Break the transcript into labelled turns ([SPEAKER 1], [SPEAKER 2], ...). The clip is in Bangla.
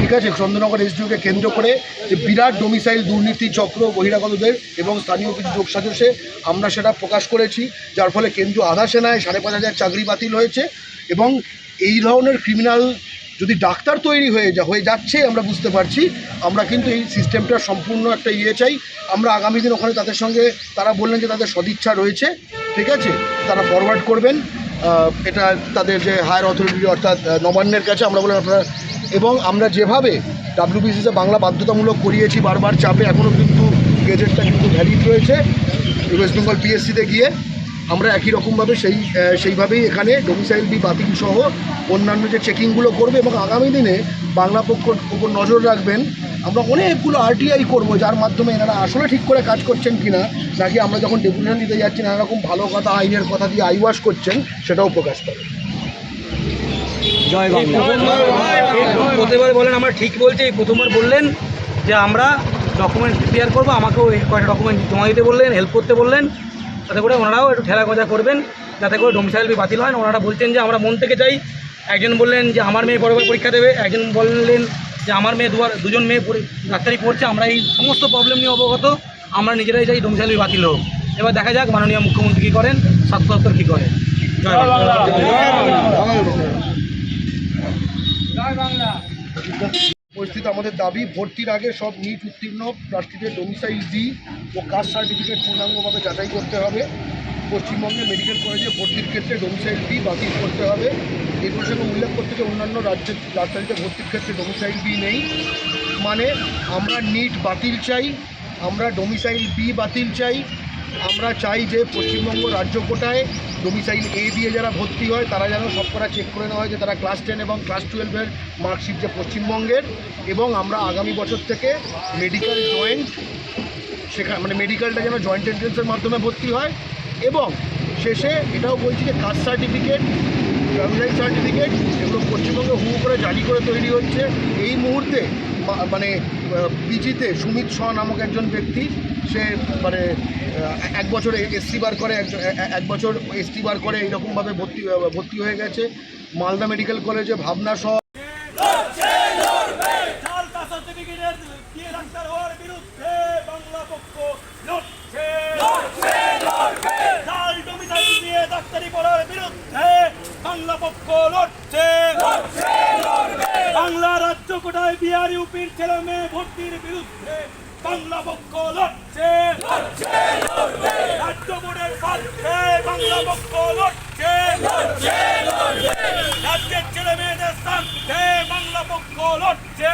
[SPEAKER 1] ঠিক আছে, চন্দ্রনগর এসডিওকে কেন্দ্র করে যে বিরাট ডোমিসাইল দুর্নীতি চক্র বহিরাগতদের এবং স্থানীয় কিছু যোগসাজশে আমরা সেটা প্রকাশ করেছি, যার ফলে কেন্দ্রীয় আধা সেনায় 5,500 চাকরি বাতিল হয়েছে। এবং এই ধরনের ক্রিমিনাল যদি ডাক্তার তৈরি হয়ে যাচ্ছে আমরা বুঝতে পারছি, আমরা কিন্তু এই সিস্টেমটা সম্পূর্ণ একটা চাই। আমরা আগামী দিন ওখানে তাদের সঙ্গে, তারা বললেন যে তাদের সদিচ্ছা রয়েছে, ঠিক আছে, তারা ফরওয়ার্ড করবেন এটা তাদের যে হায়ার অথরিটি অর্থাৎ নবান্নের কাছে। আমরা বললাম আপনারা, এবং আমরা যেভাবে WBCSে বাংলা বাধ্যতামূলক করিয়েছি বারবার চাপে, এখনও কিন্তু গেজেটটা কিন্তু ভ্যালিড রয়েছে ওয়েস্ট বেঙ্গল PSCতে গিয়ে, আমরা একই রকমভাবে সেইভাবেই এখানে ডোমিসাইল বি বাতিল সহ অন্যান্য যে চেকিংগুলো করবে। এবং আগামী দিনে বাংলা পক্ষর উপর নজর রাখবেন। আমরা অনেকগুলো RTI করব, যার মাধ্যমে এনারা আসলে ঠিক করে কাজ করছেন কিনা, নাকি আমরা যখন ডেপুটেশন দিতে যাচ্ছি নানা রকম ভালো কথা আইনের কথা দিয়ে আইওয়াশ করছেন, সেটাও প্রকাশ পাবে।
[SPEAKER 2] জয় বাংলা। প্রতিবার বলেন আমরা ঠিক বলছি, এই প্রথমবার বললেন যে আমরা ডকুমেন্ট প্রিপেয়ার করবো, আমাকেও কয়েকটা ডকুমেন্ট জমা দিতে বললেন, হেল্প করতে বললেন, তাতে করে ওনারাও একটু ঠেলা গজা করবেন যাতে করে ডোমিসাইল বি বাতিল হয়। ওনারা বলছেন যে আমরা মন থেকে চাই। একজন বললেন যে আমার মেয়ে পরের পরীক্ষা দেবে, একজন বললেন যে আমার মেয়ে দুজন মেয়ে ডাক্তারি পড়ছে। আমরা এই সমস্ত প্রবলেম নিয়ে অবগত, আমরা নিজেরাই চাই ডোমিসাইল বি বাতিল হোক। এবার দেখা যাক মাননীয় মুখ্যমন্ত্রী কী করেন, স্বাস্থ্য দপ্তর কী করে। জয় বাংলা।
[SPEAKER 1] পরিস্থিতি আমাদের দাবি, ভর্তির আগে সব নিট উত্তীর্ণ প্রার্থীদের ডোমিসাইল বি ও কাস্ট সার্টিফিকেট পূর্ণাঙ্গভাবে যাচাই করতে হবে। পশ্চিমবঙ্গে মেডিকেল কলেজে ভর্তির ক্ষেত্রে ডোমিসাইল বি বাতিল করতে হবে। এই প্রসঙ্গে উল্লেখ করতে যে অন্যান্য রাজ্যের ডাক্তারিতে ভর্তির ক্ষেত্রে ডোমিসাইল বি নেই। মানে আমরা নিট বাতিল চাই, আমরা ডোমিসাইল বি বাতিল চাই। আমরা চাই যে পশ্চিমবঙ্গ রাজ্য কোটায় ডোমিসাইল A দিয়ে যারা ভর্তি হয় তারা যেন সব করা চেক করে নেওয়া হয় যে তারা ক্লাস 10 এবং ক্লাস 12-এর মার্কশিট যে পশ্চিমবঙ্গের। এবং আমরা আগামী বছর থেকে মেডিকেল জয়েন্ট সেখানে, মানে মেডিকেলটা যেন জয়েন্ট এন্ট্রেন্সের মাধ্যমে ভর্তি হয়। এবং শেষে এটাও বলছি যে কাস্ট সার্টিফিকেট, ডোমিসাইল সার্টিফিকেট এগুলো পশ্চিমবঙ্গে হু করে জারি করে তৈরি হচ্ছে। এই মুহূর্তে মানে পিজিতে সুমিত শ নামক একজন ব্যক্তি, সে মানে 1 বছর SC বার করে, 1 বছর ST বার করে, এইরকমভাবে ভর্তি হয়ে গেছে। মালদা মেডিকেল কলেজে ভাবনা সহ
[SPEAKER 3] বাংলা রাজ্য কোটায় বিহার ইউপির ছেলে মেয়ে ভর্তির বিরুদ্ধে বাংলা পক্ষ লড়ছে, রাজ্য বোর্ডের স্বার্থে বাংলা পক্ষ লড়ছে, রাজ্যের ছেলে মেয়েদের স্বার্থে বাংলা পক্ষ লড়ছে।